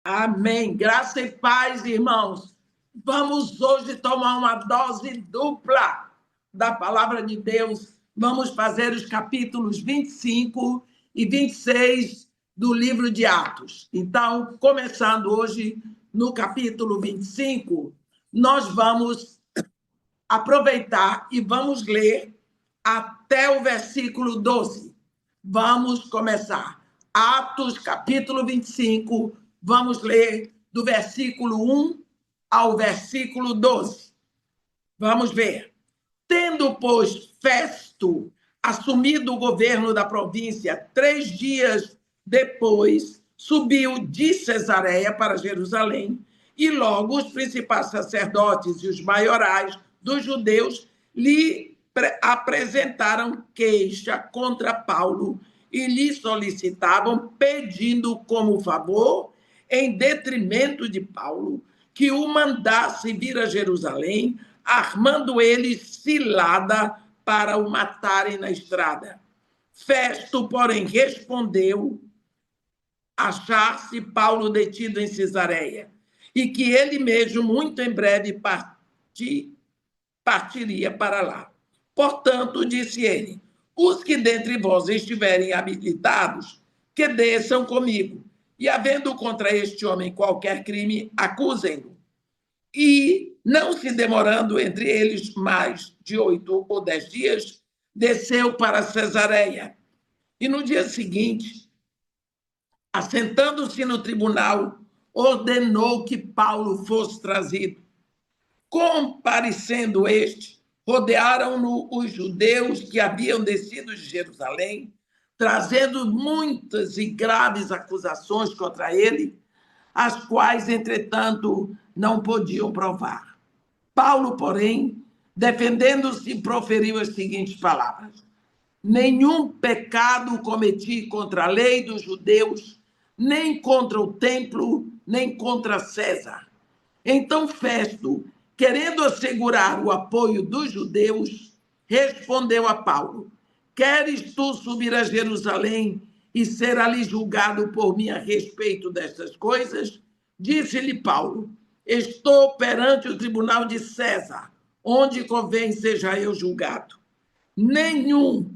Amém. Graça e paz, irmãos. Vamos hoje tomar uma dose dupla da palavra de Deus. Vamos fazer os capítulos 25 e 26 do livro de Atos. Então, começando hoje no capítulo 25, nós vamos aproveitar e vamos ler até o versículo 12. Vamos começar. Atos, capítulo 25, vamos ler do versículo 1 ao versículo 12. Vamos ver. Tendo, pois, Festo assumido o governo da província, 3 dias depois, subiu de Cesareia para Jerusalém, e logo os principais sacerdotes e os maiorais dos judeus lhe apresentaram queixa contra Paulo e lhe solicitavam, pedindo como favor, em detrimento de Paulo, que o mandasse vir a Jerusalém, armando eles cilada para o matarem na estrada. Festo, porém, respondeu achar-se Paulo detido em Cesareia e que ele mesmo, muito em breve, partiria para lá. Portanto, disse ele, os que dentre vós estiverem habilitados, que desçam comigo, e havendo contra este homem qualquer crime, acusem-no. E, não se demorando entre eles mais de 8 ou 10 dias, desceu para Cesareia. E no dia seguinte, assentando-se no tribunal, ordenou que Paulo fosse trazido. Comparecendo este, rodearam-no os judeus que haviam descido de Jerusalém, trazendo muitas e graves acusações contra ele, as quais, entretanto, não podiam provar. Paulo, porém, defendendo-se, proferiu as seguintes palavras: nenhum pecado cometi contra a lei dos judeus, nem contra o templo, nem contra César. Então Festo, querendo assegurar o apoio dos judeus, respondeu a Paulo: queres tu subir a Jerusalém e ser ali julgado por mim a respeito destas coisas? Disse-lhe Paulo: estou perante o tribunal de César, onde convém seja eu julgado. Nenhum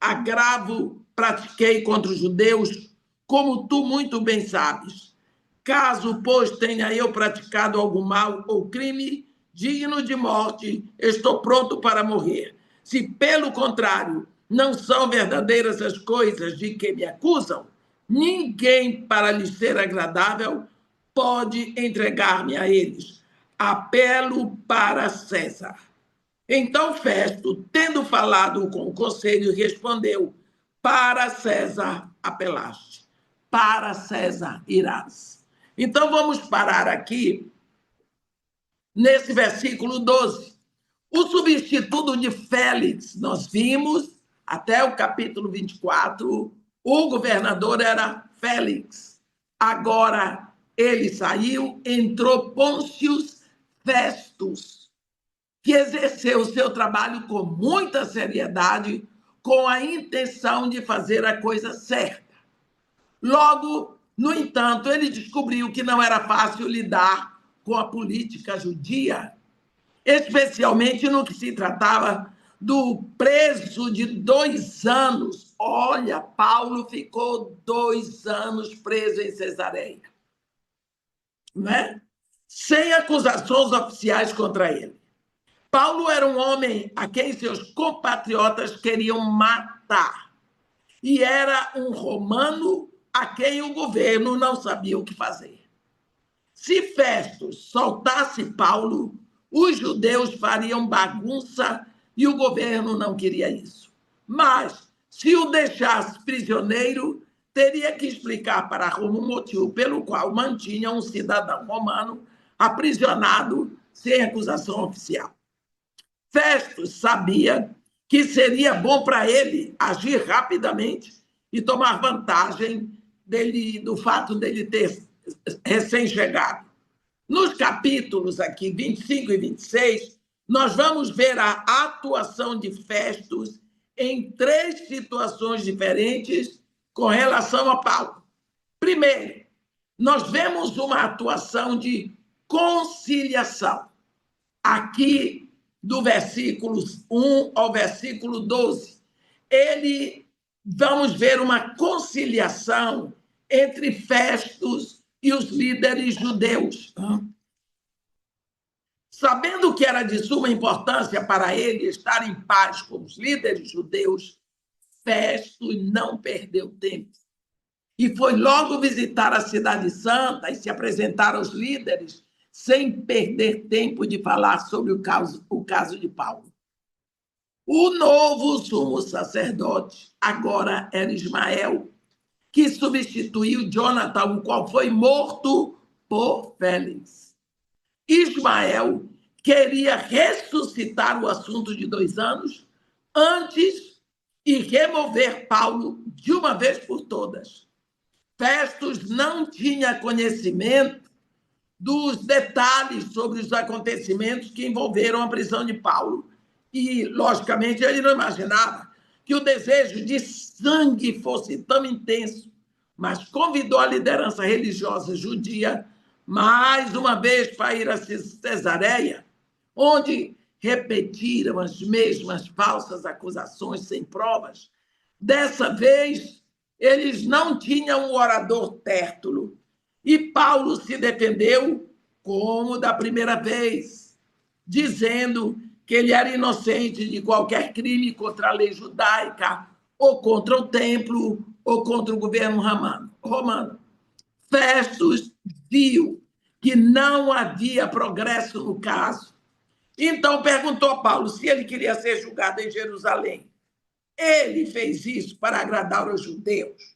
agravo pratiquei contra os judeus, como tu muito bem sabes. Caso, pois, tenha eu praticado algum mal ou crime digno de morte, estou pronto para morrer. Se, pelo contrário, não são verdadeiras as coisas de que me acusam, ninguém, para lhes ser agradável, pode entregar-me a eles. Apelo para César. Então Festo, tendo falado com o conselho, respondeu: para César apelaste, para César irás. Então vamos parar aqui nesse versículo 12. O substituto de Félix, nós vimos até o capítulo 24, o governador era Félix. Agora ele saiu, entrou Pôncio Festus, que exerceu o seu trabalho com muita seriedade, com a intenção de fazer a coisa certa. Logo, no entanto, ele descobriu que não era fácil lidar com a política judia, especialmente no que se tratava do preso de 2 anos. Olha, Paulo ficou 2 anos preso em Cesareia, né? Sem acusações oficiais contra ele. Paulo era um homem a quem seus compatriotas queriam matar. E era um romano a quem o governo não sabia o que fazer. Se Festo soltasse Paulo, os judeus fariam bagunça e o governo não queria isso. Mas, se o deixasse prisioneiro, teria que explicar para Roma o motivo pelo qual mantinha um cidadão romano aprisionado sem acusação oficial. Festo sabia que seria bom para ele agir rapidamente e tomar vantagem do fato dele ter recém-chegado. Nos capítulos aqui 25 e 26, nós vamos ver a atuação de Festus em 3 situações diferentes com relação a Paulo. Primeiro, nós vemos uma atuação de conciliação. Aqui, do versículo 1 ao versículo 12, vamos ver uma conciliação entre Festus e os líderes judeus. Sabendo que era de suma importância para ele estar em paz com os líderes judeus, Festus não perdeu tempo e foi logo visitar a Cidade Santa e se apresentar aos líderes, sem perder tempo de falar sobre o caso de Paulo. O novo sumo sacerdote agora era Ismael, que substituiu Jonathan, o qual foi morto por Félix. Ismael queria ressuscitar o assunto de 2 anos antes e remover Paulo de uma vez por todas. Festus não tinha conhecimento dos detalhes sobre os acontecimentos que envolveram a prisão de Paulo. E, logicamente, ele não imaginava que o desejo de sangue fosse tão intenso, mas convidou a liderança religiosa judia mais uma vez para ir a Cesareia, onde repetiram as mesmas falsas acusações sem provas. Dessa vez, eles não tinham um orador Tértulo, e Paulo se defendeu como da primeira vez, dizendo que ele era inocente de qualquer crime contra a lei judaica, ou contra o templo, ou contra o governo romano. Festus viu que não havia progresso no caso. Então perguntou a Paulo se ele queria ser julgado em Jerusalém. Ele fez isso para agradar os judeus,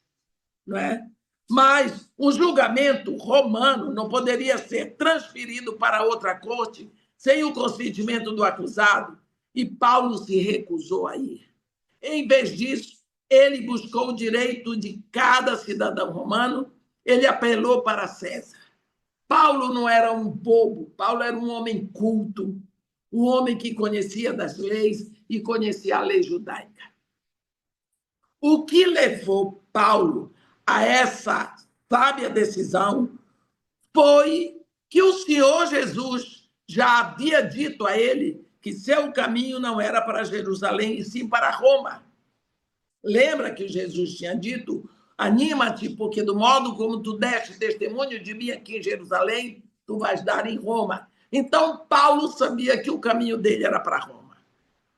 não é? Mas o julgamento romano não poderia ser transferido para outra corte sem o consentimento do acusado, e Paulo se recusou a ir. Em vez disso, ele buscou o direito de cada cidadão romano, ele apelou para César. Paulo não era um bobo, Paulo era um homem culto, um homem que conhecia das leis e conhecia a lei judaica. O que levou Paulo a essa sábia decisão foi que o Senhor Jesus já havia dito a ele que seu caminho não era para Jerusalém, e sim para Roma. Lembra que Jesus tinha dito: anima-te, porque do modo como tu deste testemunho de mim aqui em Jerusalém, tu vais dar em Roma. Então, Paulo sabia que o caminho dele era para Roma.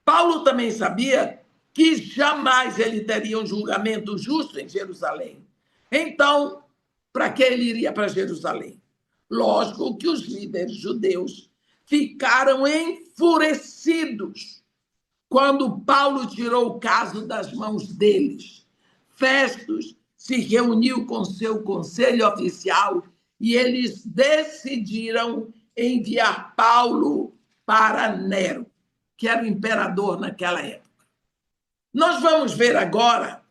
Paulo também sabia que jamais ele teria um julgamento justo em Jerusalém. Então, para que ele iria para Jerusalém? Lógico que os líderes judeus ficaram enfurecidos quando Paulo tirou o caso das mãos deles. Festus se reuniu com seu conselho oficial e eles decidiram enviar Paulo para Nero, que era o imperador naquela época. Nós vamos ver agora,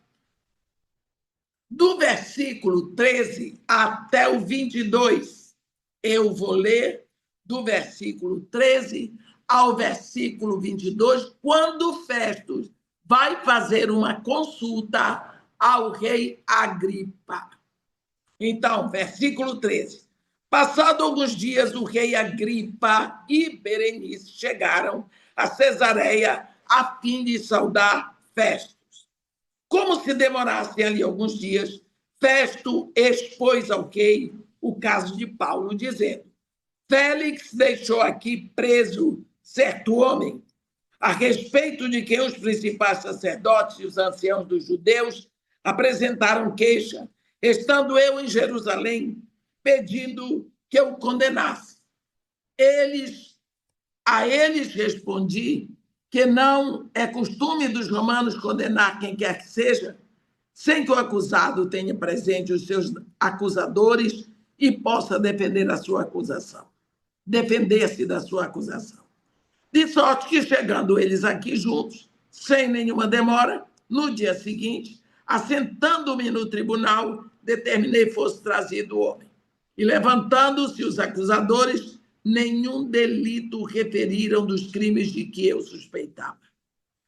do versículo 13 até o 22. Eu vou ler do versículo 13 ao versículo 22, quando Festus vai fazer uma consulta ao rei Agripa. Então, versículo 13. Passado alguns dias, o rei Agripa e Berenice chegaram a Cesareia a fim de saudar Festus. Como se demorassem ali alguns dias, Festo expôs ao rei o caso de Paulo, dizendo: Félix deixou aqui preso certo homem, a respeito de quem os principais sacerdotes e os anciãos dos judeus apresentaram queixa, estando eu em Jerusalém, pedindo que eu condenasse. A eles respondi que não é costume dos romanos condenar quem quer que seja, sem que o acusado tenha presente os seus acusadores e possa defender a sua acusação, defender-se da sua acusação. De sorte que, chegando eles aqui juntos, sem nenhuma demora, no dia seguinte, assentando-me no tribunal, determinei fosse trazido o homem. E, levantando-se os acusadores, nenhum delito referiram dos crimes de que eu suspeitava.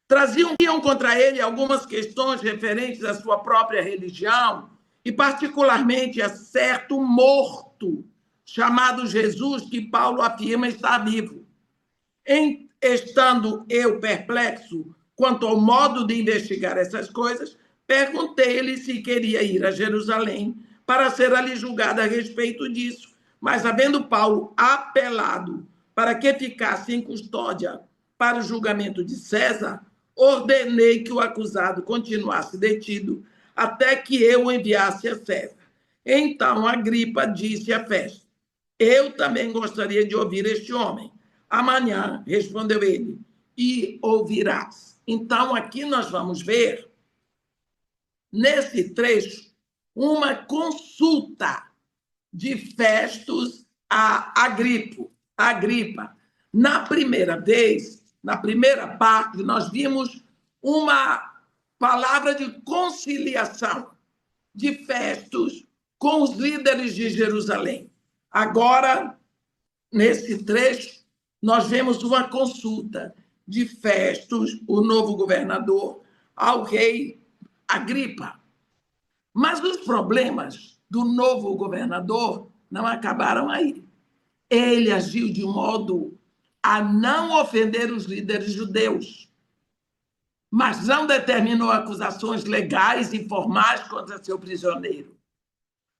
Traziam contra ele algumas questões referentes à sua própria religião e particularmente a certo morto, chamado Jesus, que Paulo afirma estar vivo. Estando eu perplexo quanto ao modo de investigar essas coisas, perguntei-lhe se queria ir a Jerusalém para ser ali julgado a respeito disso. Mas, havendo Paulo apelado para que ficasse em custódia para o julgamento de César, ordenei que o acusado continuasse detido até que eu o enviasse a César. Então Agripa disse a Festo: eu também gostaria de ouvir este homem. Amanhã, respondeu ele, e ouvirás. Então, aqui nós vamos ver, nesse trecho, uma consulta de Festus a Agripa. Na primeira vez, na primeira parte, nós vimos uma palavra de conciliação de Festus com os líderes de Jerusalém. Agora, nesse trecho, nós vemos uma consulta de Festus, o novo governador, ao rei Agripa. Mas os problemas do novo governador não acabaram aí. Ele agiu de modo a não ofender os líderes judeus, mas não determinou acusações legais e formais contra seu prisioneiro.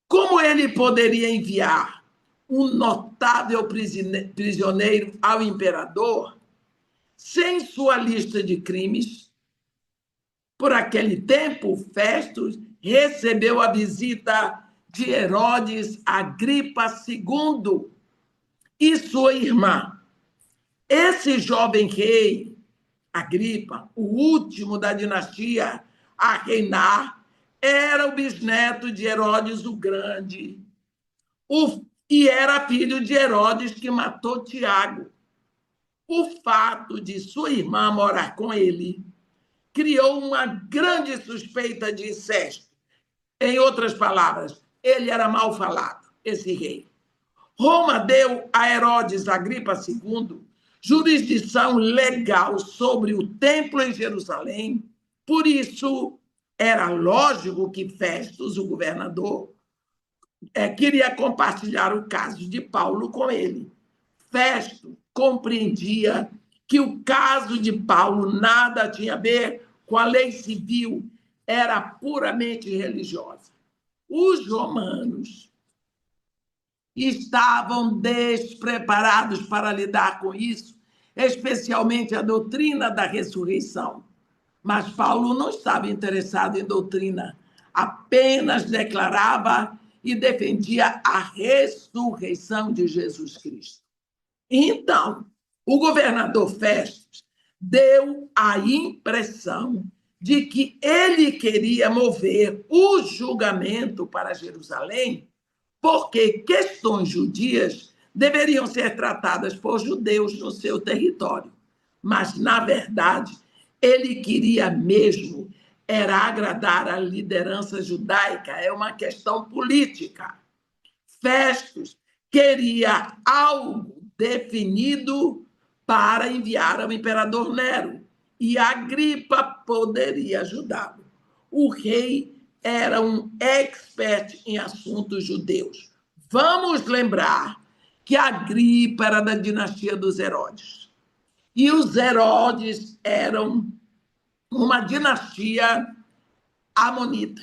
Como ele poderia enviar um notável prisioneiro ao imperador sem sua lista de crimes? Por aquele tempo, Festus recebeu a visita de Herodes Agripa II e sua irmã. Esse jovem rei, Agripa, o último da dinastia a reinar, era o bisneto de Herodes o Grande, e era filho de Herodes, que matou Tiago. O fato de sua irmã morar com ele criou uma grande suspeita de incesto. Em outras palavras, ele era mal falado, esse rei. Roma deu a Herodes Agripa II jurisdição legal sobre o templo em Jerusalém. Por isso, era lógico que Festus, o governador, queria compartilhar o caso de Paulo com ele. Festus compreendia que o caso de Paulo nada tinha a ver com a lei civil, era puramente religiosa. Os romanos estavam despreparados para lidar com isso, especialmente a doutrina da ressurreição. Mas Paulo não estava interessado em doutrina, apenas declarava e defendia a ressurreição de Jesus Cristo. Então, o governador Festus deu a impressão de que ele queria mover o julgamento para Jerusalém, porque questões judias deveriam ser tratadas por judeus no seu território. Mas, na verdade, ele queria mesmo era agradar a liderança judaica, é uma questão política. Festus queria algo definido para enviar ao imperador Nero, e Agripa poderia ajudá-lo. O rei era um expert em assuntos judeus. Vamos lembrar que Agripa era da dinastia dos Herodes. E os Herodes eram uma dinastia amonita.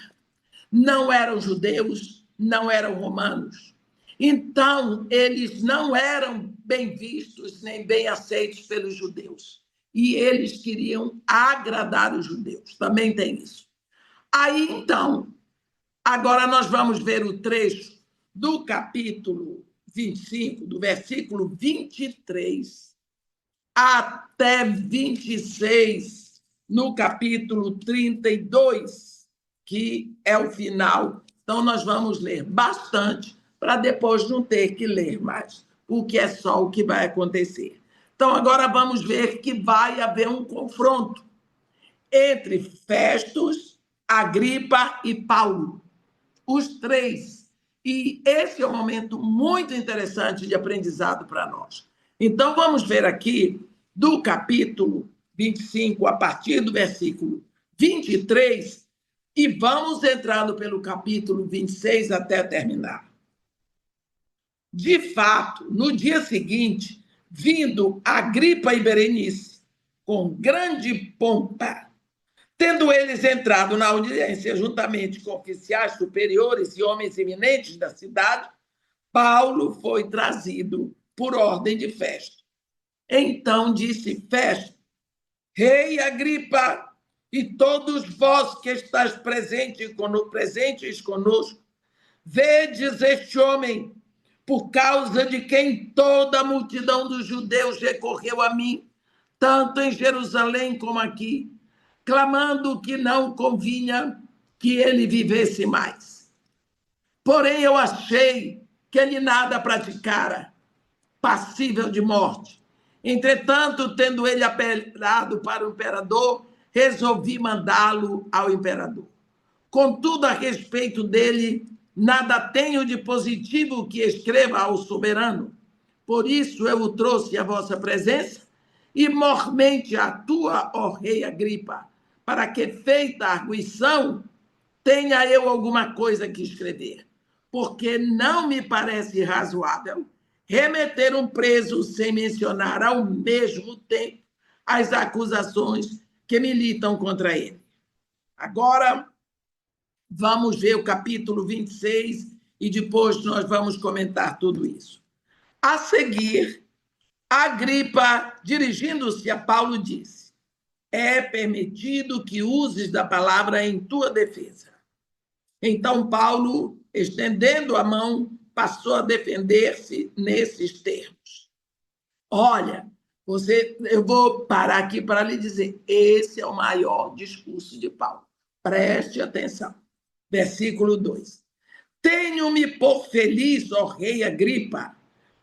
Não eram judeus, não eram romanos. Então, eles não eram bem vistos nem bem aceitos pelos judeus. E eles queriam agradar os judeus. Também tem isso. Aí, então, agora nós vamos ver o trecho do capítulo 25, do versículo 23 até 26, no capítulo 32, que é o final. Então, nós vamos ler bastante para depois não ter que ler mais, porque é só o que vai acontecer. Então, agora vamos ver que vai haver um confronto entre Festus, Agripa e Paulo, os três. E esse é um momento muito interessante de aprendizado para nós. Então, vamos ver aqui do capítulo 25, a partir do versículo 23, E vamos entrando pelo capítulo 26 até terminar. De fato, no dia seguinte, vindo Agripa e Berenice, com grande pompa, tendo eles entrado na audiência juntamente com oficiais superiores e homens eminentes da cidade, Paulo foi trazido por ordem de Festo. Então disse Festo: Rei Agripa, e todos vós que estáis presentes conosco, vedes este homem, por causa de quem toda a multidão dos judeus recorreu a mim, tanto em Jerusalém como aqui, clamando que não convinha que ele vivesse mais. Porém, eu achei que ele nada praticara, passível de morte. Entretanto, tendo ele apelado para o imperador, resolvi mandá-lo ao imperador. Contudo, a respeito dele, nada tenho de positivo que escreva ao soberano. Por isso eu o trouxe à vossa presença, e mormente a tua, ó rei Agripa, para que, feita a arguição, tenha eu alguma coisa que escrever. Porque não me parece razoável remeter um preso sem mencionar ao mesmo tempo as acusações que militam contra ele. Agora, vamos ver o capítulo 26 e depois nós vamos comentar tudo isso. A seguir, Agripa, dirigindo-se a Paulo, disse: é permitido que uses da palavra em tua defesa. Então Paulo, estendendo a mão, passou a defender-se nesses termos. Olha, eu vou parar aqui para lhe dizer, esse é o maior discurso de Paulo. Preste atenção. Versículo 2. Tenho-me por feliz, ó rei Agripa,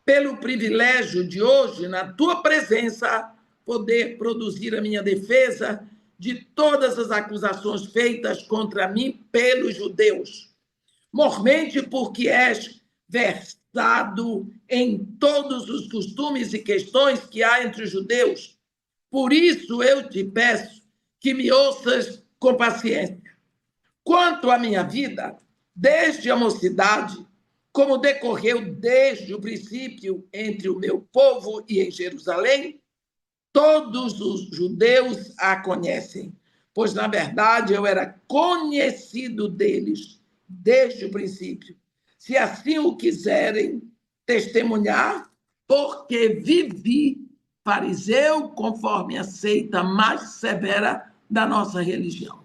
pelo privilégio de hoje, na tua presença, poder produzir a minha defesa de todas as acusações feitas contra mim pelos judeus, mormente porque és versado em todos os costumes e questões que há entre os judeus. Por isso eu te peço que me ouças com paciência. Quanto à minha vida, desde a mocidade, como decorreu desde o princípio entre o meu povo e em Jerusalém, todos os judeus a conhecem, pois, na verdade, eu era conhecido deles desde o princípio. Se assim o quiserem testemunhar, porque vivi fariseu conforme a seita mais severa da nossa religião.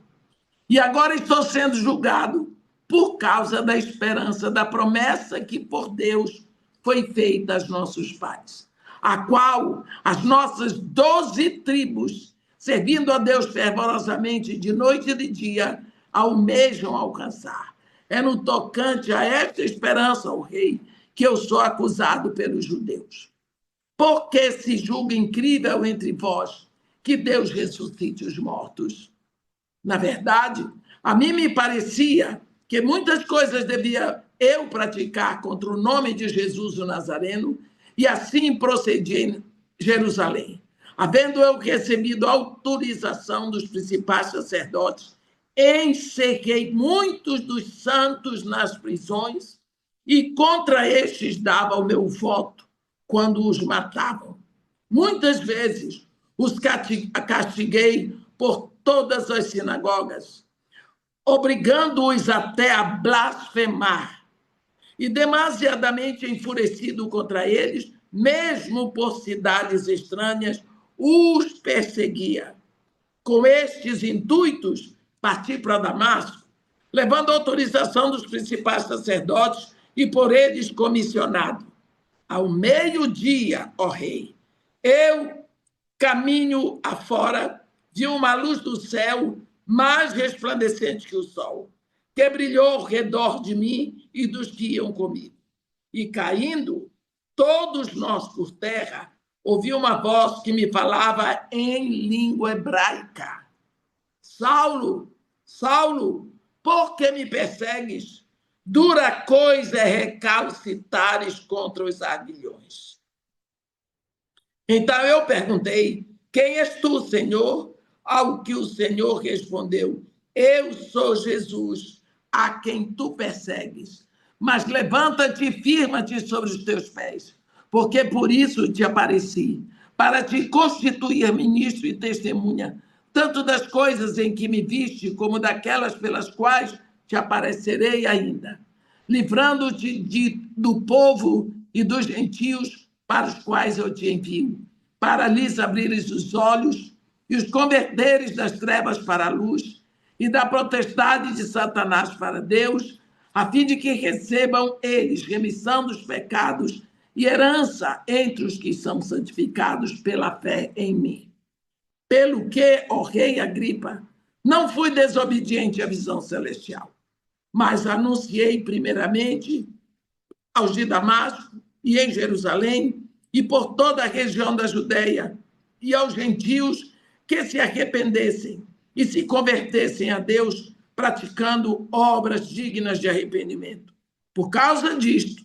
E agora estou sendo julgado por causa da esperança da promessa que por Deus foi feita aos nossos pais, a qual as nossas 12 tribos, servindo a Deus fervorosamente de noite e de dia, almejam alcançar. É no tocante a esta esperança, ó rei, que eu sou acusado pelos judeus. Porque se julga incrível entre vós que Deus ressuscite os mortos. Na verdade, a mim me parecia que muitas coisas devia eu praticar contra o nome de Jesus o Nazareno, e assim procedi em Jerusalém. Havendo eu recebido autorização dos principais sacerdotes, encerrei muitos dos santos nas prisões, e contra estes dava o meu voto quando os matavam. Muitas vezes os castiguei por todas as sinagogas, obrigando-os até a blasfemar. E demasiadamente enfurecido contra eles, mesmo por cidades estranhas, os perseguia. Com estes intuitos, parti para Damasco, levando a autorização dos principais sacerdotes e por eles comissionado. Ao meio-dia, ó rei, eu, caminho afora, vi uma luz do céu mais resplandecente que o sol, que brilhou ao redor de mim e dos que iam comigo. E caindo, todos nós por terra, ouvi uma voz que me falava em língua hebraica: Saulo, Saulo, por que me persegues? Dura coisa é recalcitares contra os aguilhões. Então eu perguntei: quem és tu, Senhor? Ao que o Senhor respondeu: Eu sou Jesus, a quem tu persegues. Mas levanta-te e firma-te sobre os teus pés, porque por isso te apareci, para te constituir ministro e testemunha, tanto das coisas em que me viste, como daquelas pelas quais te aparecerei ainda, livrando-te do povo e dos gentios para os quais eu te envio, para lhes abrires os olhos e os converteres das trevas para a luz e da potestade de Satanás para Deus, a fim de que recebam eles remissão dos pecados e herança entre os que são santificados pela fé em mim. Pelo que, ó rei Agripa, não fui desobediente à visão celestial, mas anunciei primeiramente aos de Damasco e em Jerusalém e por toda a região da Judéia e aos gentios que se arrependessem e se convertessem a Deus, praticando obras dignas de arrependimento. Por causa disto,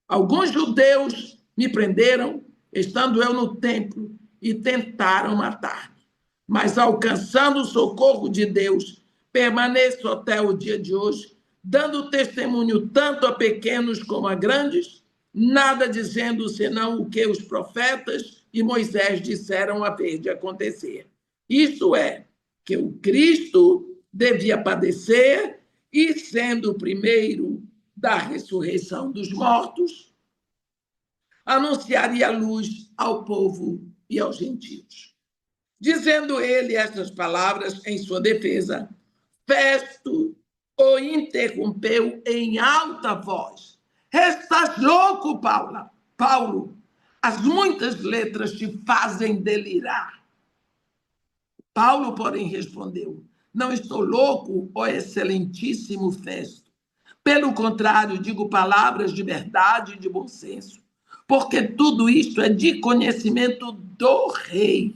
alguns judeus me prenderam, estando eu no templo, e tentaram matar-me. Mas, alcançando o socorro de Deus, permaneço até o dia de hoje, dando testemunho tanto a pequenos como a grandes, nada dizendo senão o que os profetas e Moisés disseram haver de acontecer. Isto é, que o Cristo devia padecer e, sendo o primeiro da ressurreição dos mortos, anunciaria a luz ao povo e aos gentios. Dizendo ele estas palavras em sua defesa, Festo o interrompeu em alta voz. Estás louco, Paulo? As muitas letras te fazem delirar. Paulo, porém, respondeu, não estou louco, ó excelentíssimo Festo. Pelo contrário, digo palavras de verdade e de bom senso, porque tudo isto é de conhecimento do rei,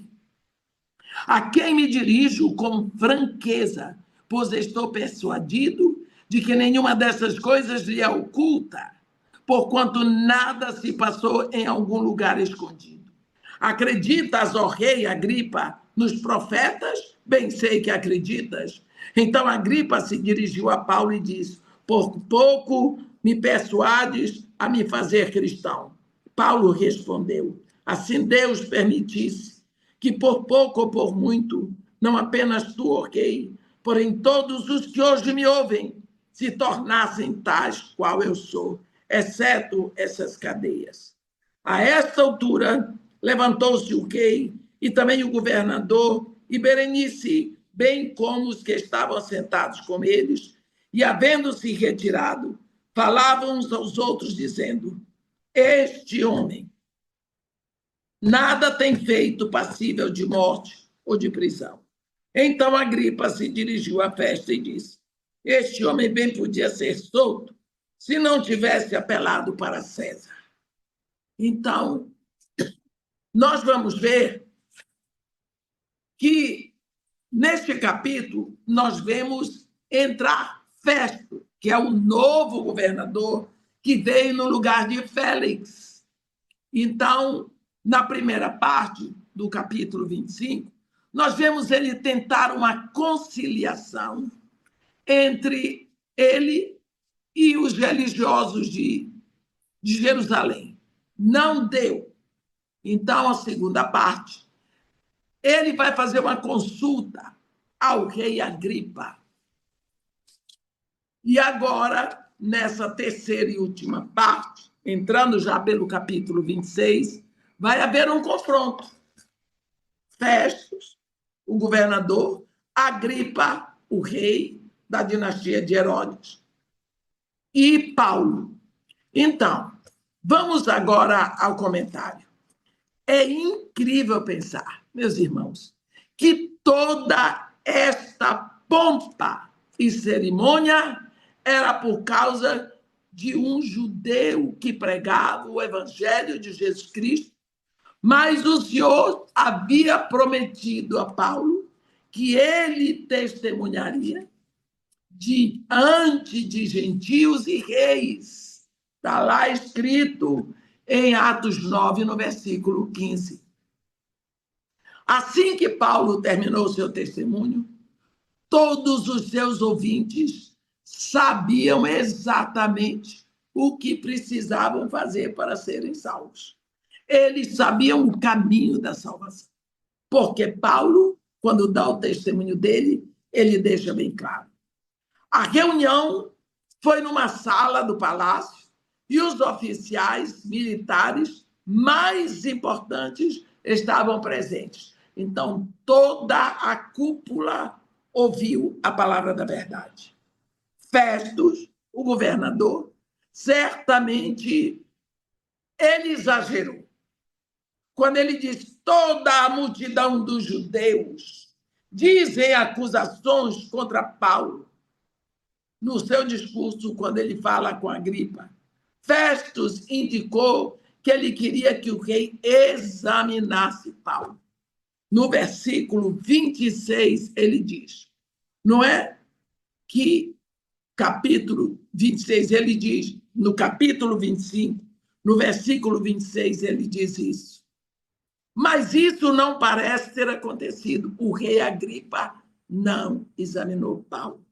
a quem me dirijo com franqueza, pois estou persuadido de que nenhuma dessas coisas lhe é oculta, porquanto nada se passou em algum lugar escondido. Acreditas, ó rei Agripa, nos profetas? Bem sei que acreditas. Então Agripa se dirigiu a Paulo e disse, por pouco me persuades a me fazer cristão. Paulo respondeu, assim Deus permitisse que por pouco ou por muito, não apenas tu, ok, porém todos os que hoje me ouvem se tornassem tais qual eu sou, exceto essas cadeias. A esta altura, levantou-se o rei e também o governador e Berenice, bem como os que estavam sentados com eles, e havendo-se retirado, falavam uns aos outros, dizendo, este homem nada tem feito passível de morte ou de prisão. Então Agripa se dirigiu à festa e disse, este homem bem podia ser solto se não tivesse apelado para César. Então, nós vamos ver que, neste capítulo, nós vemos entrar Festo, que é o novo governador que veio no lugar de Félix. Então, na primeira parte do capítulo 25, nós vemos ele tentar uma conciliação entre ele e os religiosos de Jerusalém. Não deu. Então, a segunda parte, ele vai fazer uma consulta ao rei Agripa. E agora, nessa terceira e última parte, entrando já pelo capítulo 26, vai haver um confronto. Festus, o governador, Agripa, o rei da dinastia de Herodes, e Paulo. Então, vamos agora ao comentário. É incrível pensar, meus irmãos, que toda esta pompa e cerimônia era por causa de um judeu que pregava o evangelho de Jesus Cristo, mas o Senhor havia prometido a Paulo que ele testemunharia diante de gentios e reis. Está lá escrito em Atos 9, no versículo 15. Assim que Paulo terminou seu testemunho, todos os seus ouvintes sabiam exatamente o que precisavam fazer para serem salvos. Eles sabiam o caminho da salvação. Porque Paulo, quando dá o testemunho dele, ele deixa bem claro. A reunião foi numa sala do palácio e os oficiais militares mais importantes estavam presentes. Então, toda a cúpula ouviu a palavra da verdade. Festus, o governador, certamente ele exagerou. Quando ele diz toda a multidão dos judeus dizem acusações contra Paulo, no seu discurso, quando ele fala com Agripa, Festus indicou que ele queria que o rei examinasse Paulo. No versículo 26, ele diz, não é que capítulo 26, ele diz, no capítulo 25, no versículo 26, ele diz isso. Mas isso não parece ter acontecido. O rei Agripa não examinou Paulo.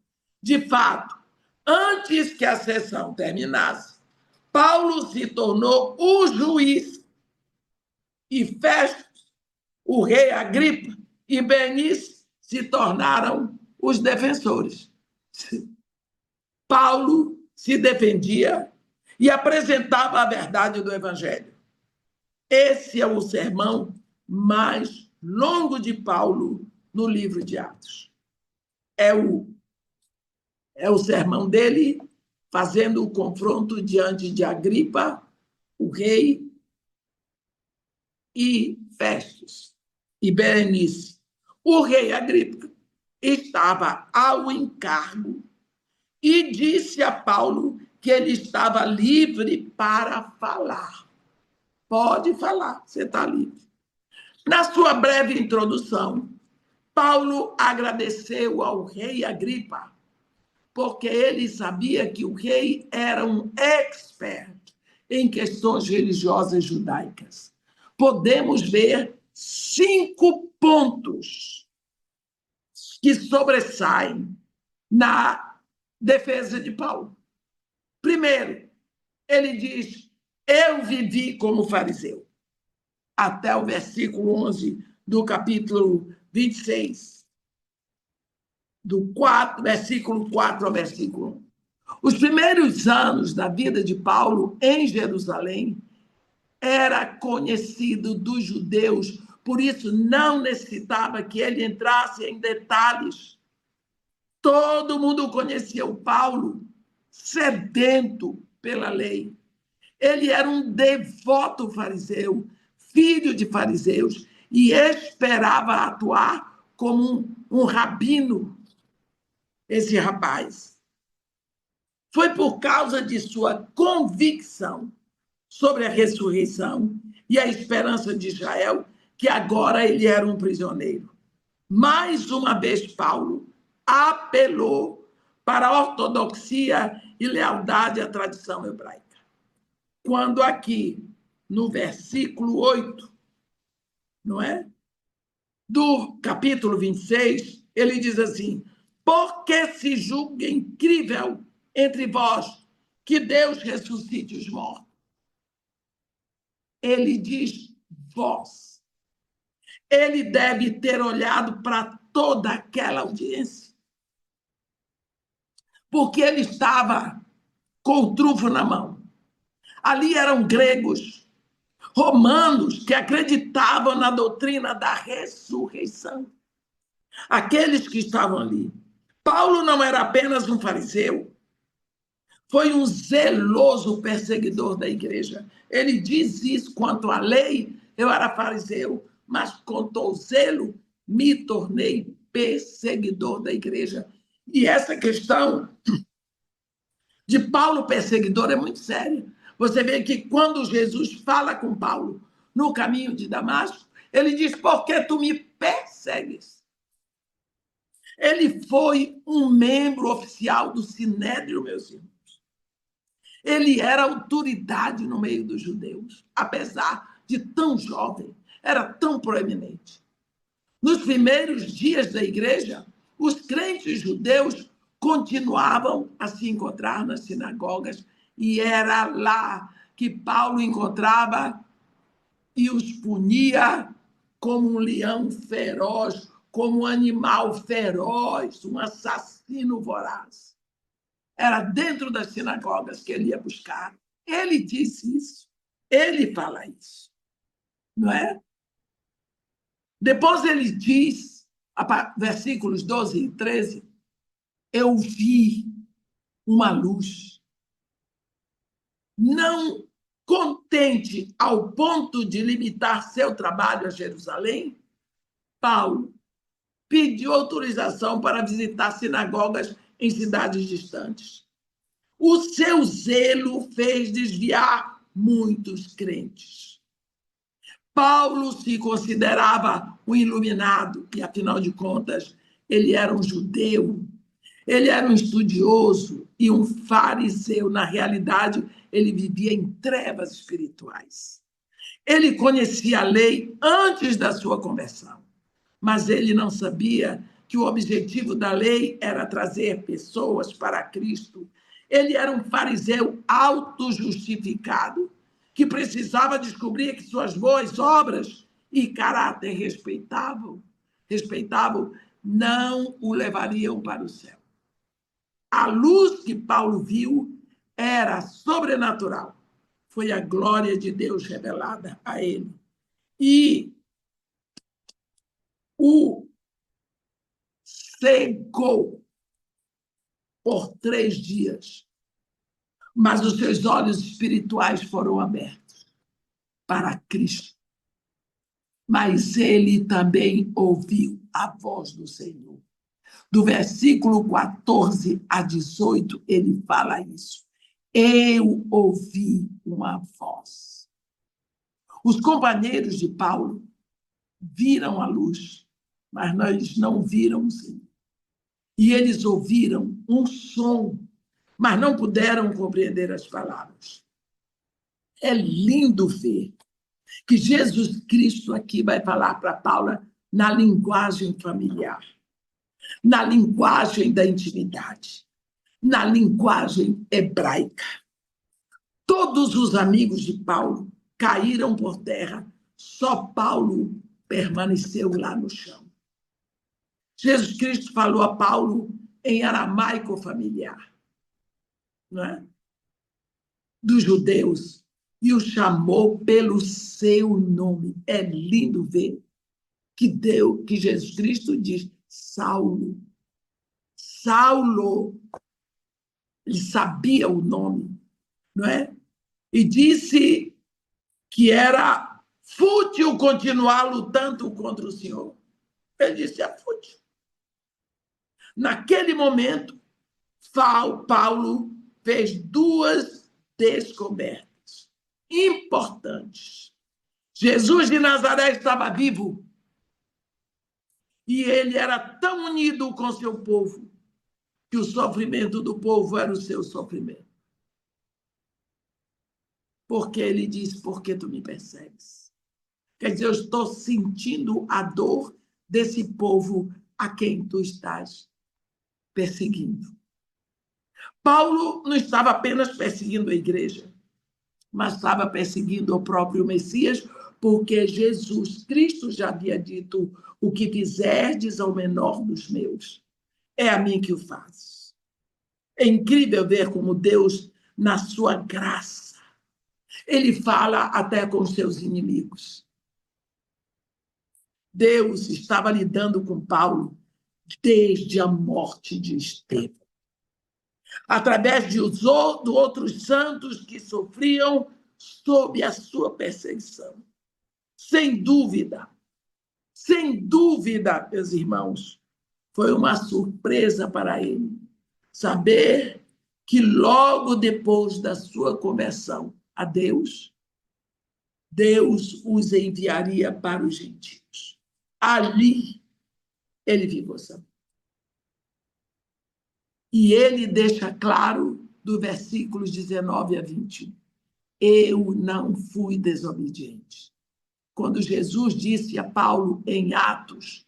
De fato, antes que a sessão terminasse, Paulo se tornou o juiz e Festus, o rei Agripa e Berenice se tornaram os defensores. Paulo se defendia e apresentava a verdade do evangelho. Esse é o sermão mais longo de Paulo no livro de Atos. É o sermão dele fazendo o confronto diante de Agripa, o rei, e Festus e Berenice. O rei Agripa estava ao encargo e disse a Paulo que ele estava livre para falar. Pode falar, você está livre. Na sua breve introdução, Paulo agradeceu ao rei Agripa, porque ele sabia que o rei era um expert em questões religiosas judaicas. Podemos ver 5 pontos que sobressaem na defesa de Paulo. Primeiro, ele diz, eu vivi como fariseu. Até o versículo 11 do capítulo 26. Versículo 4 ao versículo 1. Os primeiros anos da vida de Paulo em Jerusalém era conhecido dos judeus, por isso não necessitava que ele entrasse em detalhes. Todo mundo conhecia o Paulo, sedento pela lei. Ele era um devoto fariseu, filho de fariseus, e esperava atuar como um rabino, esse rapaz. Foi por causa de sua convicção sobre a ressurreição e a esperança de Israel que agora ele era um prisioneiro. Mais uma vez, Paulo apelou para a ortodoxia e lealdade à tradição hebraica. Quando aqui, no versículo 8, não é? Do capítulo 26, ele diz assim, porque se julga incrível entre vós que Deus ressuscite os mortos. Ele diz vós. Ele deve ter olhado para toda aquela audiência. Porque ele estava com o trunfo na mão. Ali eram gregos, romanos que acreditavam na doutrina da ressurreição. Aqueles que estavam ali. Paulo não era apenas um fariseu, foi um zeloso perseguidor da igreja. Ele diz isso quanto à lei, eu era fariseu, mas quanto ao zelo, me tornei perseguidor da igreja. E essa questão de Paulo perseguidor é muito séria. Você vê que quando Jesus fala com Paulo no caminho de Damasco, ele diz, por que tu me persegues? Ele foi um membro oficial do Sinédrio, meus irmãos. Ele era autoridade no meio dos judeus, apesar de tão jovem, era tão proeminente. Nos primeiros dias da igreja, Os crentes judeus continuavam a se encontrar nas sinagogas e era lá que Paulo encontrava e os punia como um leão feroz, como um animal feroz, um assassino voraz. Era dentro das sinagogas que ele ia buscar. Ele disse isso. Ele fala isso. Não é? Depois ele diz, versículos 12 e 13, eu vi uma luz. Não contente ao ponto de limitar seu trabalho a Jerusalém, Paulo pediu autorização para visitar sinagogas em cidades distantes. O seu zelo fez desviar muitos crentes. Paulo se considerava um iluminado, e, afinal de contas, ele era um judeu, ele era um estudioso e um fariseu. Na realidade, ele vivia em trevas espirituais. Ele conhecia a lei antes da sua conversão, mas ele não sabia que o objetivo da lei era trazer pessoas para Cristo. Ele era um fariseu autojustificado, que precisava descobrir que suas boas obras e caráter respeitavam, não o levariam para o céu. A luz que Paulo viu era sobrenatural. Foi a glória de Deus revelada a ele. E o cegou por 3 dias, mas os seus olhos espirituais foram abertos para Cristo. Mas ele também ouviu a voz do Senhor. Do versículo 14 a 18, ele fala isso. Eu ouvi uma voz. Os companheiros de Paulo viram a luz, mas nós não viram o Senhor. E eles ouviram um som, mas não puderam compreender as palavras. É lindo ver que Jesus Cristo aqui vai falar para Paulo na linguagem familiar, na linguagem da intimidade, na linguagem hebraica. Todos os amigos de Paulo caíram por terra, só Paulo permaneceu lá no chão. Jesus Cristo falou a Paulo em aramaico familiar, não é? Dos judeus, e o chamou pelo seu nome. É lindo ver que Jesus Cristo diz, Saulo. Saulo, ele sabia o nome, não é? E disse que era fútil continuar lutando contra o Senhor. Ele disse, é fútil. Naquele momento, Paulo fez 2 descobertas importantes. Jesus de Nazaré estava vivo e ele era tão unido com seu povo que o sofrimento do povo era o seu sofrimento. Porque ele diz, por que tu me persegues? Quer dizer, eu estou sentindo a dor desse povo a quem tu estás perseguindo. Paulo não estava apenas perseguindo a igreja, mas estava perseguindo o próprio Messias, porque Jesus Cristo já havia dito, o que fizerdes ao menor dos meus, é a mim que o faz. É incrível ver como Deus, na sua graça, ele fala até com seus inimigos. Deus estava lidando com Paulo desde a morte de Estevão, através de outros santos que sofriam sob a sua perseguição. Sem dúvida, meus irmãos, foi uma surpresa para ele saber que logo depois da sua conversão a Deus, Deus os enviaria para os gentios. Ali ele ficou sabendo. E ele deixa claro, do versículos 19 a 21, eu não fui desobediente. Quando Jesus disse a Paulo em Atos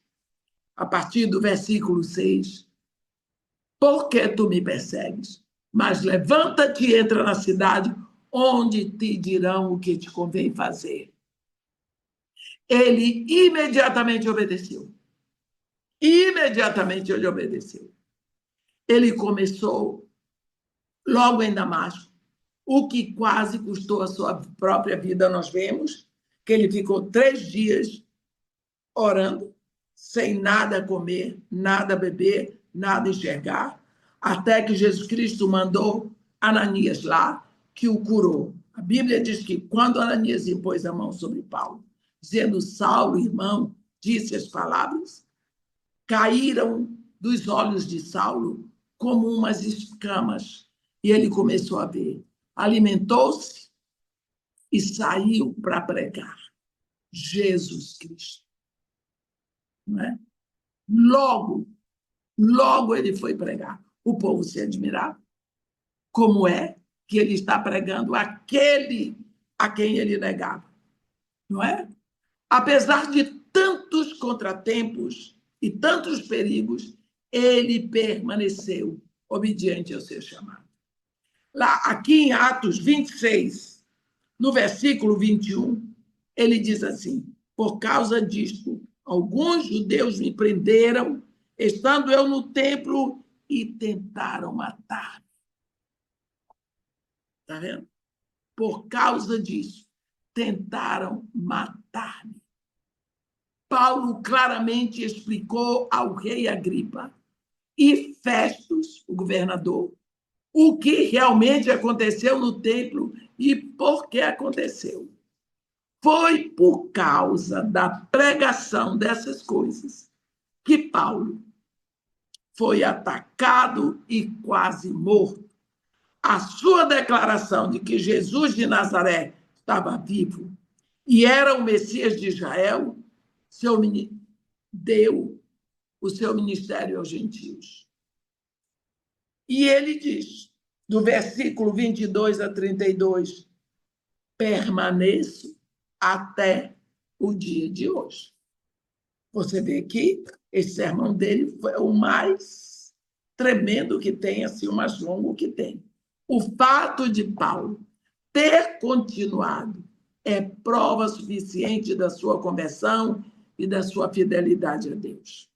a partir do versículo 6. Por que tu me persegues? Mas levanta-te e entra na cidade, onde te dirão o que te convém fazer. Ele imediatamente obedeceu. Imediatamente ele obedeceu. Ele começou logo em Damasco, o que quase custou a sua própria vida. Nós vemos que ele ficou 3 dias orando, sem nada comer, nada beber, nada enxergar, até que Jesus Cristo mandou Ananias lá, que o curou. A Bíblia diz que quando Ananias impôs a mão sobre Paulo, dizendo: Saulo, irmão, disse as palavras, caíram dos olhos de Saulo como umas escamas, e ele começou a ver. Alimentou-se e saiu para pregar Jesus Cristo. Não é? Logo ele foi pregar. O povo se admirava. Como é que ele está pregando aquele a quem ele negava? Não é? Apesar de tantos contratempos e tantos perigos, ele permaneceu obediente ao seu chamado. Lá, aqui em Atos 26, no versículo 21, ele diz assim: por causa disto, alguns judeus me prenderam, estando eu no templo, e tentaram matar-me. Está vendo? Por causa disso, tentaram matar-me. Paulo claramente explicou ao rei Agripa e Festus, o governador, o que realmente aconteceu no templo e por que aconteceu. Foi por causa da pregação dessas coisas que Paulo foi atacado e quase morto. A sua declaração de que Jesus de Nazaré estava vivo e era o Messias de Israel deu o seu ministério aos gentios. E ele diz, do versículo 22 a 32, permaneço até o dia de hoje. Você vê que esse sermão dele foi o mais tremendo que tem, assim, o mais longo que tem. O fato de Paulo ter continuado é prova suficiente da sua conversão e da sua fidelidade a Deus.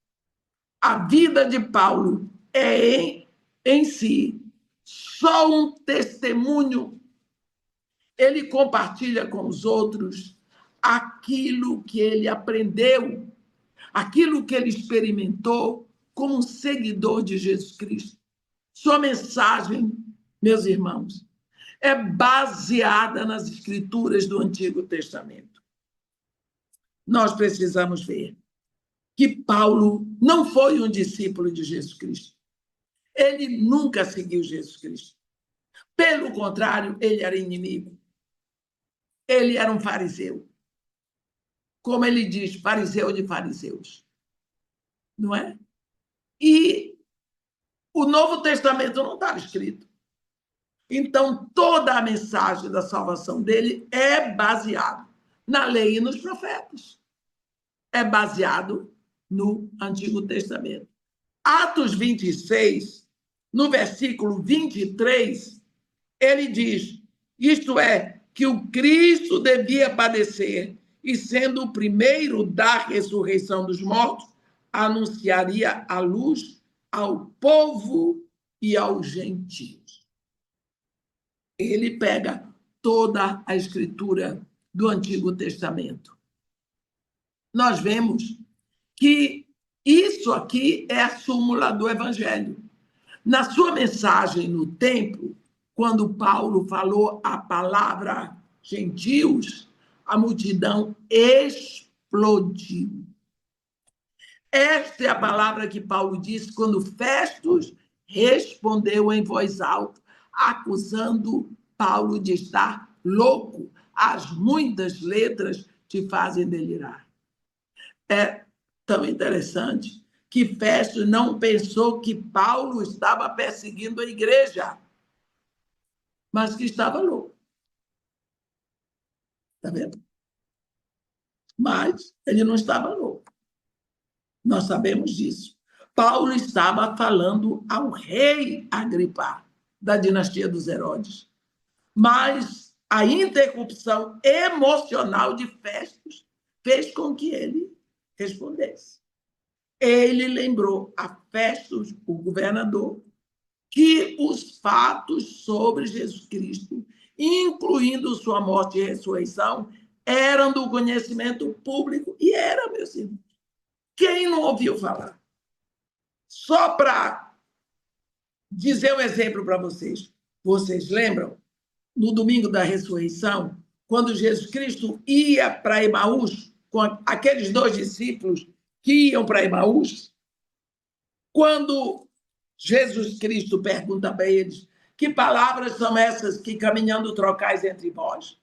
A vida de Paulo é em si só um testemunho. Ele compartilha com os outros aquilo que ele aprendeu, aquilo que ele experimentou como um seguidor de Jesus Cristo. Sua mensagem, meus irmãos, é baseada nas escrituras do Antigo Testamento. Nós precisamos ver que Paulo não foi um discípulo de Jesus Cristo. Ele nunca seguiu Jesus Cristo. Pelo contrário, ele era inimigo. Ele era um fariseu. Como ele diz, fariseu de fariseus. Não é? E o Novo Testamento não estava escrito. Então, toda a mensagem da salvação dele é baseada na lei e nos profetas. É baseado no Antigo Testamento. Atos 26, no versículo 23, ele diz, isto é, que o Cristo devia padecer e, sendo o primeiro da ressurreição dos mortos, anunciaria a luz ao povo e aos gentios. Ele pega toda a escritura do Antigo Testamento. Nós vemos que isso aqui é a súmula do Evangelho. Na sua mensagem no templo, quando Paulo falou a palavra gentios, a multidão explodiu. Esta é a palavra que Paulo disse quando Festus respondeu em voz alta, acusando Paulo de estar louco. As muitas letras te fazem delirar. É tão interessante que Festus não pensou que Paulo estava perseguindo a igreja, mas que estava louco. Está vendo? Mas ele não estava louco. Nós sabemos disso. Paulo estava falando ao rei Agripa, da dinastia dos Herodes. Mas a interrupção emocional de Festus fez com que ele respondesse. Ele lembrou a Festus, o governador, que os fatos sobre Jesus Cristo, incluindo sua morte e ressurreição, eram do conhecimento público. E era, meus irmãos. Quem não ouviu falar? Só para dizer um exemplo para vocês. Vocês lembram, no domingo da ressurreição, quando Jesus Cristo ia para Emaús, com aqueles 2 discípulos que iam para Emaús, quando Jesus Cristo pergunta para eles: que palavras são essas que caminhando trocais entre vós?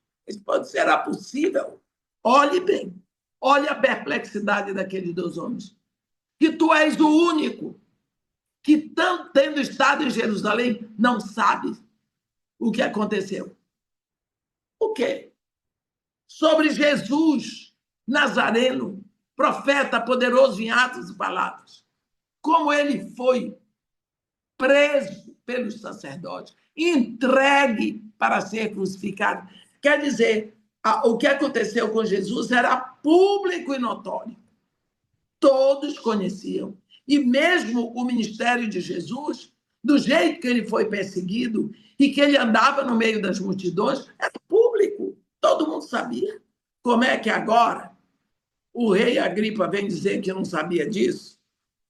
Será possível? Olhe bem, olhe a perplexidade daqueles 2 homens. Que tu és o único que, tendo estado em Jerusalém, não sabe o que aconteceu. O quê? Sobre Jesus Nazareno, profeta poderoso em atos e palavras. Como ele foi preso pelos sacerdotes, entregue para ser crucificado. Quer dizer, o que aconteceu com Jesus era público e notório. Todos conheciam. E mesmo o ministério de Jesus, do jeito que ele foi perseguido e que ele andava no meio das multidões, era público. Todo mundo sabia. Como é que agora o rei Agripa vem dizer que não sabia disso?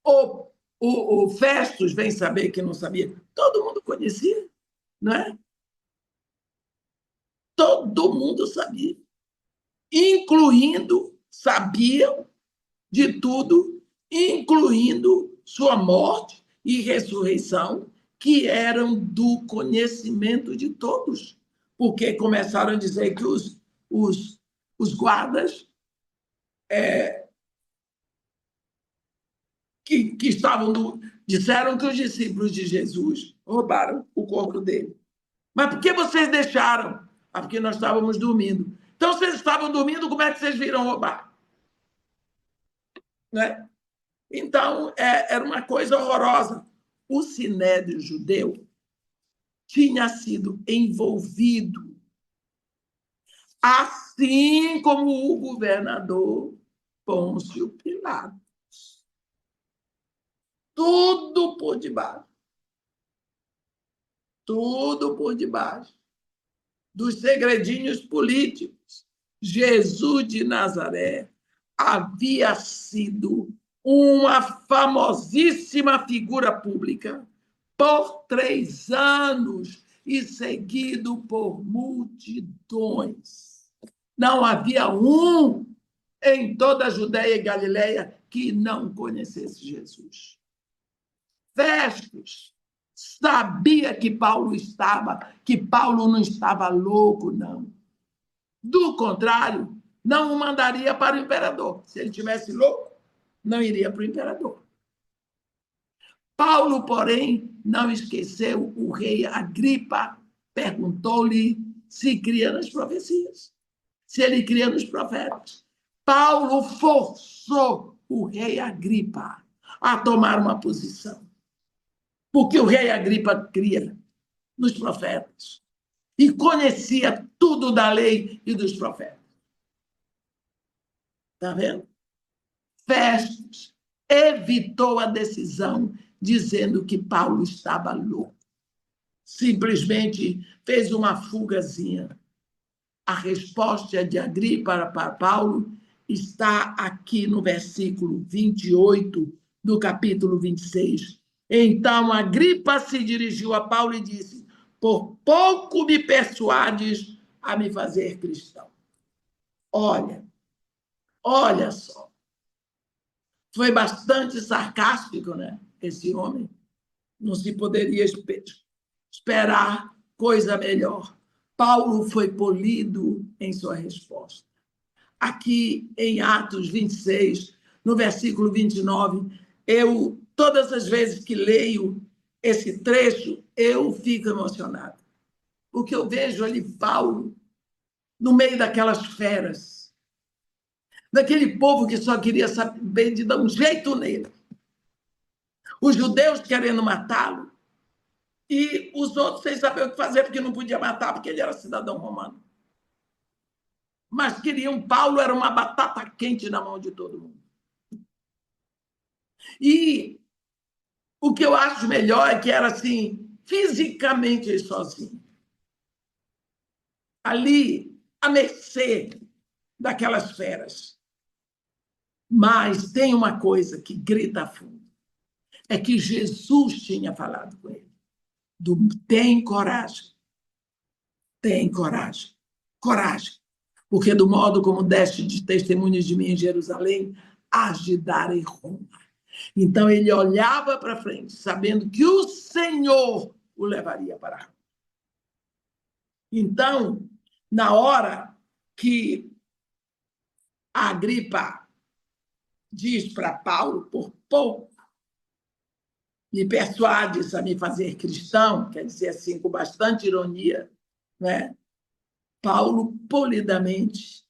Ou o Festus vem saber que não sabia? Todo mundo conhecia, não é? Todo mundo sabia. Sabiam de tudo, incluindo sua morte e ressurreição, que eram do conhecimento de todos. Porque começaram a dizer que os guardas que estavam disseram que os discípulos de Jesus roubaram o corpo dele. Mas por que vocês deixaram? Porque nós estávamos dormindo. Então, vocês estavam dormindo, como é que vocês viram roubar? Né? Então, era uma coisa horrorosa. O sinédrio judeu tinha sido envolvido, assim como o governador Pôncio Pilatos. Tudo por debaixo. Tudo por debaixo dos segredinhos políticos. Jesus de Nazaré havia sido uma famosíssima figura pública por 3 anos e seguido por multidões. Não havia um em toda a Judéia e Galileia que não conhecesse Jesus. Festus sabia que Paulo não estava louco, não. Do contrário, não o mandaria para o imperador. Se ele tivesse louco, não iria para o imperador. Paulo, porém, não esqueceu o rei Agripa, perguntou-lhe se cria nas profecias, se ele cria nos profetas. Paulo forçou o rei Agripa a tomar uma posição, porque o rei Agripa cria nos profetas e conhecia tudo da lei e dos profetas. Está vendo? Festus evitou a decisão dizendo que Paulo estava louco. Simplesmente fez uma fugazinha. A resposta de Agripa para Paulo está aqui no versículo 28 do capítulo 26. Então Agripa se dirigiu a Paulo e disse: por pouco me persuades a me fazer cristão. Olha só. Foi bastante sarcástico, né? Esse homem. Não se poderia esperar coisa melhor. Paulo foi polido em sua resposta. Aqui em Atos 26, no versículo 29, todas as vezes que leio esse trecho, eu fico emocionado. Porque eu vejo ali Paulo no meio daquelas feras, daquele povo que só queria saber de dar um jeito nele. Os judeus querendo matá-lo e os outros sem saber o que fazer, porque não podia matar, porque ele era cidadão romano. Mas queriam Paulo, era uma batata quente na mão de todo mundo. E o que eu acho melhor é que era assim, fisicamente ele sozinho. Ali, à mercê daquelas feras. Mas tem uma coisa que grita a fundo. É que Jesus tinha falado com ele. Tem coragem. Tem coragem. Coragem. Porque do modo como deste de testemunhas de mim em Jerusalém, hás de dar em Roma. Então ele olhava para frente, sabendo que o Senhor o levaria para Roma. Então, na hora que a Agripa diz para Paulo, por pouco, me persuades a me fazer cristão, quer dizer assim, com bastante ironia, né? Paulo, polidamente,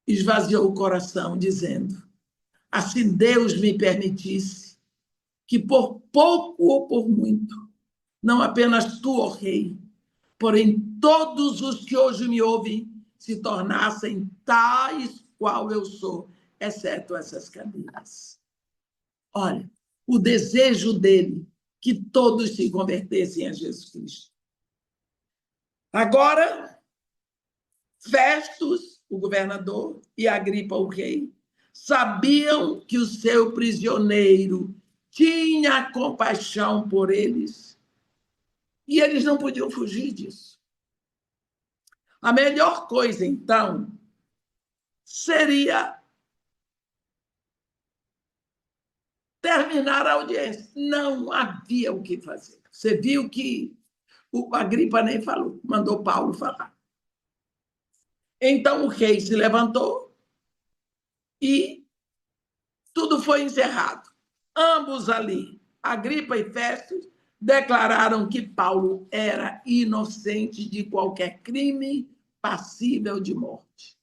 esvaziou o coração, dizendo: assim Deus me permitisse que por pouco ou por muito, não apenas tu, ó rei, porém todos os que hoje me ouvem se tornassem tais qual eu sou, exceto essas cadeiras. Olha, o desejo dele que todos se convertessem a Jesus Cristo. Agora, Festus, o governador, e Agripa, o rei, sabiam que o seu prisioneiro tinha compaixão por eles e eles não podiam fugir disso. A melhor coisa, então, seria terminar a audiência. Não havia o que fazer. Você viu que o Agripa nem falou, mandou Paulo falar. Então o rei se levantou e tudo foi encerrado. Ambos ali, Agripa e Festus, declararam que Paulo era inocente de qualquer crime passível de morte.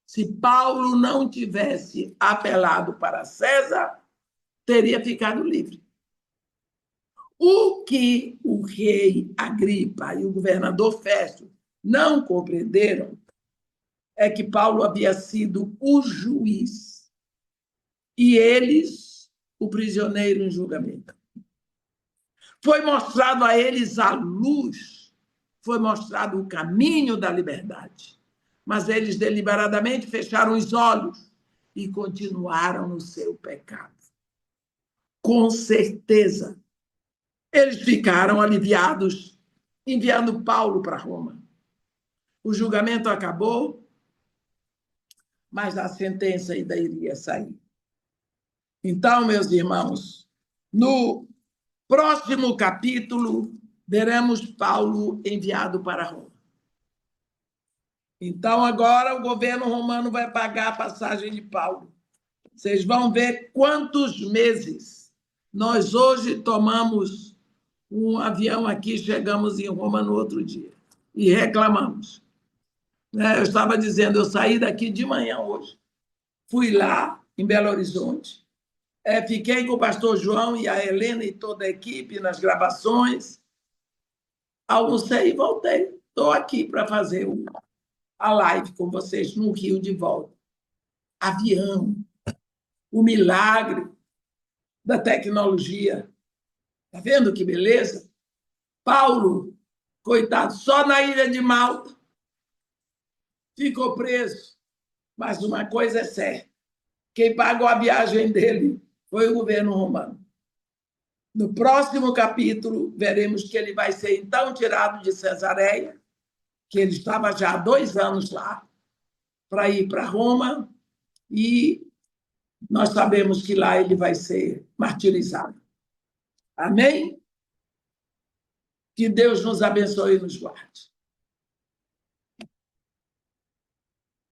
Se Paulo não tivesse apelado para César, teria ficado livre. O que o rei Agripa e o governador Festo não compreenderam é que Paulo havia sido o juiz e eles o prisioneiro em julgamento. Foi mostrado a eles a luz, foi mostrado o caminho da liberdade, mas eles deliberadamente fecharam os olhos e continuaram no seu pecado. Com certeza, eles ficaram aliviados, enviando Paulo para Roma. O julgamento acabou, mas a sentença ainda iria sair. Então, meus irmãos, no próximo capítulo, veremos Paulo enviado para Roma. Então, agora o governo romano vai pagar a passagem de Paulo. Vocês vão ver quantos meses nós hoje tomamos um avião aqui, chegamos em Roma no outro dia e reclamamos. Eu estava dizendo, eu saí daqui de manhã hoje, fui lá em Belo Horizonte, fiquei com o pastor João e a Helena e toda a equipe nas gravações, almocei e voltei. Estou aqui para fazer a live com vocês no Rio de volta. Avião, o milagre da tecnologia. Está vendo que beleza? Paulo, coitado, só na ilha de Malta ficou preso. Mas uma coisa é certa, quem pagou a viagem dele foi o governo romano. No próximo capítulo, veremos que ele vai ser então tirado de Cesareia, que ele estava já há 2 anos lá, para ir para Roma, e nós sabemos que lá ele vai ser martirizado. Amém? Que Deus nos abençoe e nos guarde.